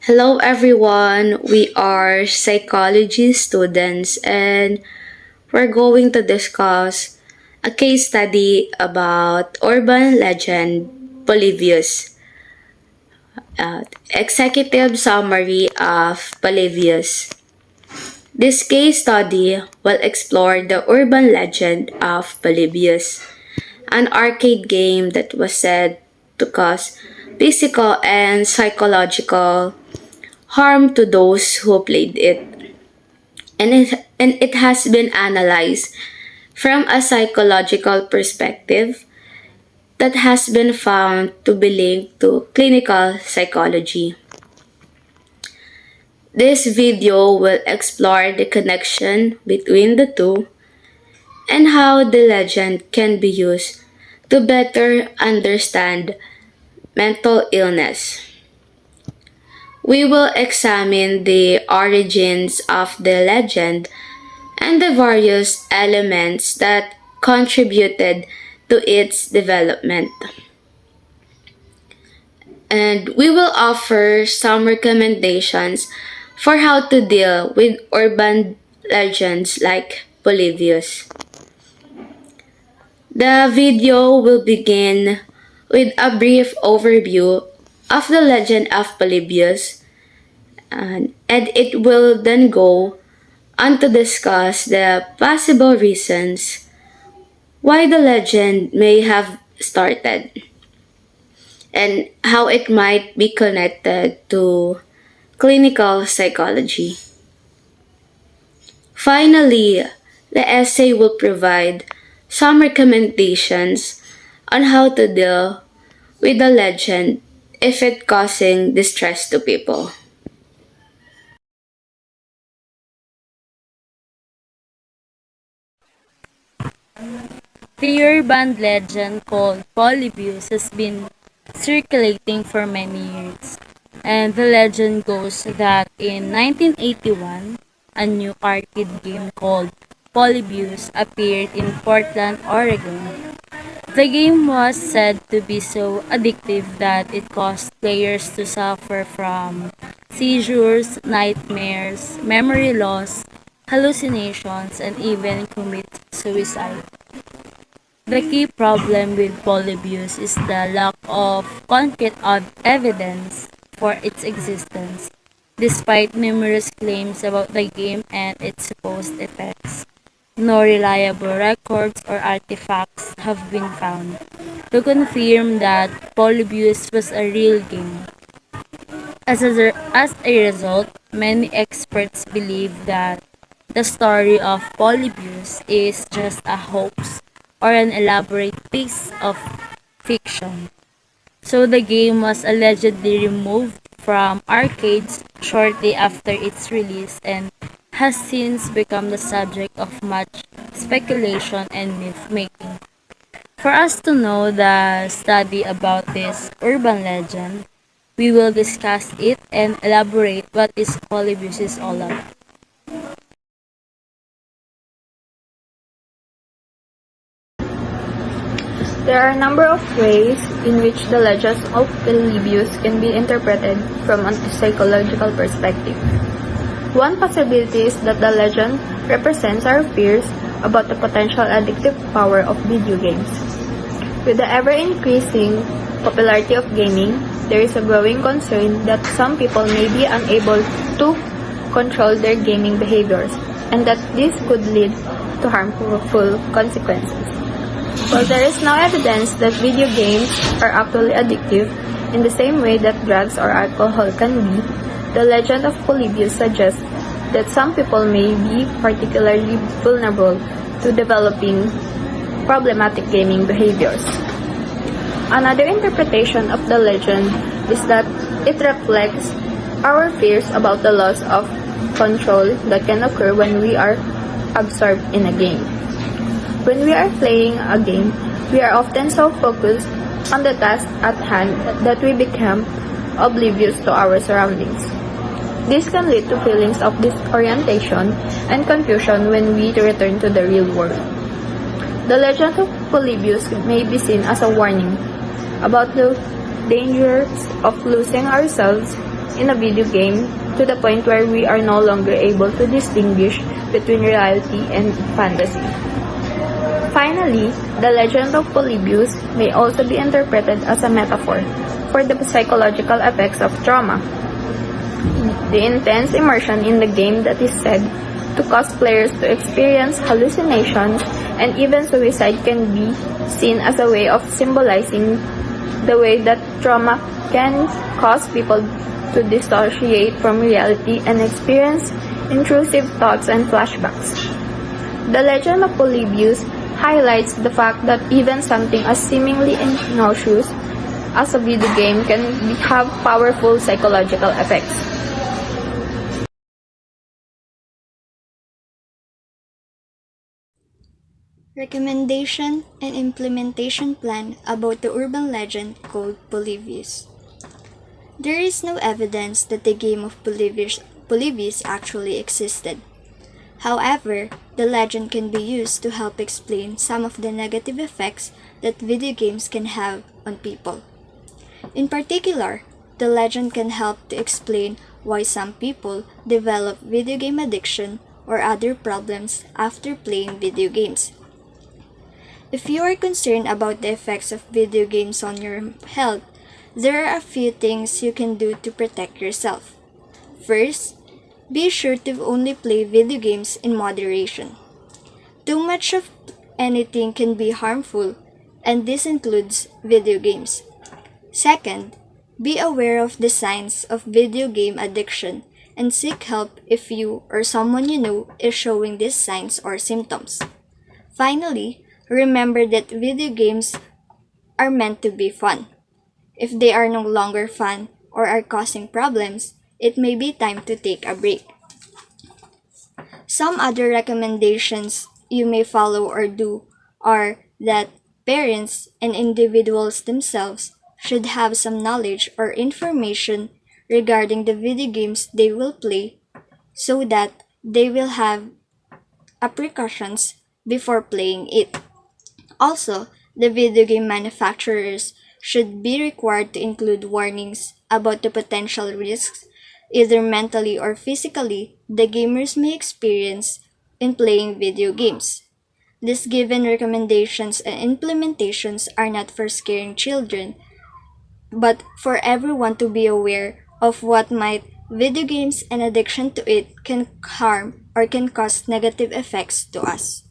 Hello everyone, we are psychology students and we're going to discuss a case study about urban legend Polybius. Executive summary of Polybius. This case study will explore the urban legend of Polybius, an arcade game that was said to cause physical and psychological harm to those who played it. And it has been analyzed from a psychological perspective that has been found to be linked to clinical psychology. This video will explore the connection between the two and how the legend can be used to better understand mental illness. We will examine the origins of the legend and the various elements that contributed to its development. And we will offer some recommendations for how to deal with urban legends like Polybius. The video will begin with a brief overview of the legend of Polybius, and it will then go on to discuss the possible reasons why the legend may have started and how it might be connected to clinical psychology. Finally, the essay will provide some recommendations on how to deal with the legend if it causing distress to people. The urban legend called Polybius has been circulating for many years, and the legend goes that in 1981, a new arcade game called Polybius appeared in Portland, Oregon. The game was said to be so addictive that it caused players to suffer from seizures, nightmares, memory loss, hallucinations, and even commit suicide. The key problem with Polybius is the lack of concrete evidence for its existence, despite numerous claims about the game and its supposed effects. No reliable records or artifacts have been found to confirm that Polybius was a real game. As a result, many experts believe that the story of Polybius is just a hoax or an elaborate piece of fiction. So the game was allegedly removed from arcades shortly after its release and has since become the subject of much speculation and myth making. For us to know the study about this urban legend, we will discuss it and elaborate what is Polybius is all about. There are a number of ways in which the legend of Polybius can be interpreted from a psychological perspective. One possibility is that the legend represents our fears about the potential addictive power of video games. With the ever-increasing popularity of gaming, there is a growing concern that some people may be unable to control their gaming behaviors, and that this could lead to harmful consequences. While there is no evidence that video games are actually addictive in the same way that drugs or alcohol can be, the legend of Polybius suggests that some people may be particularly vulnerable to developing problematic gaming behaviors. Another interpretation of the legend is that it reflects our fears about the loss of control that can occur when we are absorbed in a game. When we are playing a game, we are often so focused on the task at hand that we become oblivious to our surroundings. This can lead to feelings of disorientation and confusion when we return to the real world. The legend of Polybius may be seen as a warning about the dangers of losing ourselves in a video game to the point where we are no longer able to distinguish between reality and fantasy. Finally, the legend of Polybius may also be interpreted as a metaphor for the psychological effects of trauma. The intense immersion in the game that is said to cause players to experience hallucinations and even suicide can be seen as a way of symbolizing the way that trauma can cause people to dissociate from reality and experience intrusive thoughts and flashbacks. The legend of Polybius highlights the fact that even something as seemingly innocuous as a video game can have powerful psychological effects. Recommendation and implementation plan about the urban legend called Polybius. There is no evidence that the game of Polybius actually existed. However, the legend can be used to help explain some of the negative effects that video games can have on people. In particular, the legend can help to explain why some people develop video game addiction or other problems after playing video games. If you are concerned about the effects of video games on your health, there are a few things you can do to protect yourself. First, be sure to only play video games in moderation. Too much of anything can be harmful, and this includes video games. Second, be aware of the signs of video game addiction and seek help if you or someone you know is showing these signs or symptoms. Finally, remember that video games are meant to be fun. If they are no longer fun or are causing problems, it may be time to take a break. Some other recommendations you may follow or do are that parents and individuals themselves should have some knowledge or information regarding the video games they will play so that they will have a precautions before playing it. Also, the video game manufacturers should be required to include warnings about the potential risks, either mentally or physically, the gamers may experience in playing video games. These given recommendations and implementations are not for scaring children, but for everyone to be aware of what might video games and addiction to it can harm or can cause negative effects to us.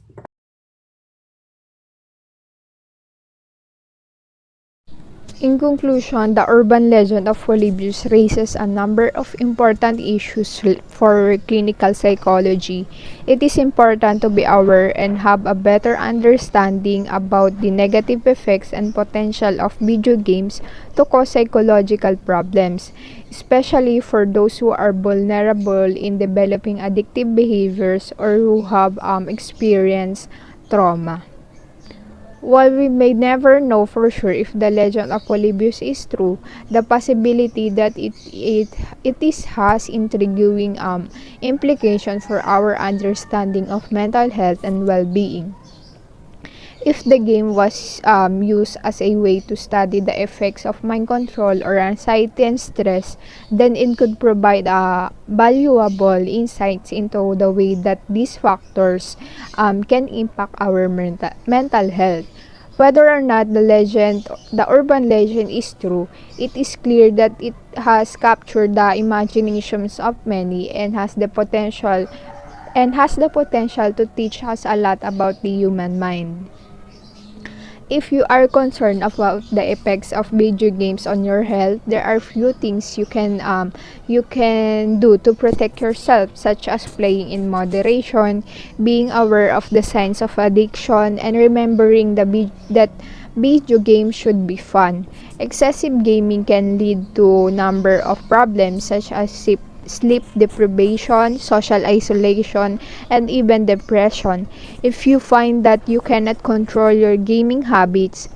In conclusion, the urban legend of Polybius raises a number of important issues for clinical psychology. It is important to be aware and have a better understanding about the negative effects and potential of video games to cause psychological problems, especially for those who are vulnerable in developing addictive behaviors or who have experienced trauma. While we may never know for sure if the legend of Polybius is true, the possibility that has intriguing implications for our understanding of mental health and well-being. If the game was used as a way to study the effects of mind control or anxiety and stress, then it could provide valuable insights into the way that these factors can impact our mental health. Whether or not the urban legend is true, it is clear that it has captured the imaginations of many and has the potential to teach us a lot about the human mind. If you are concerned about the effects of video games on your health, there are few things you can do to protect yourself, such as playing in moderation, being aware of the signs of addiction, and remembering that video games should be fun. Excessive gaming can lead to number of problems such as sleep deprivation, social isolation, and even depression. If you find that you cannot control your gaming habits,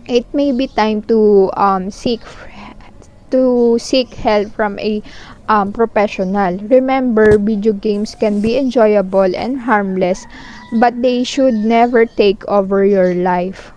it may be time to seek help from a professional. Remember, video games can be enjoyable and harmless, but they should never take over your life.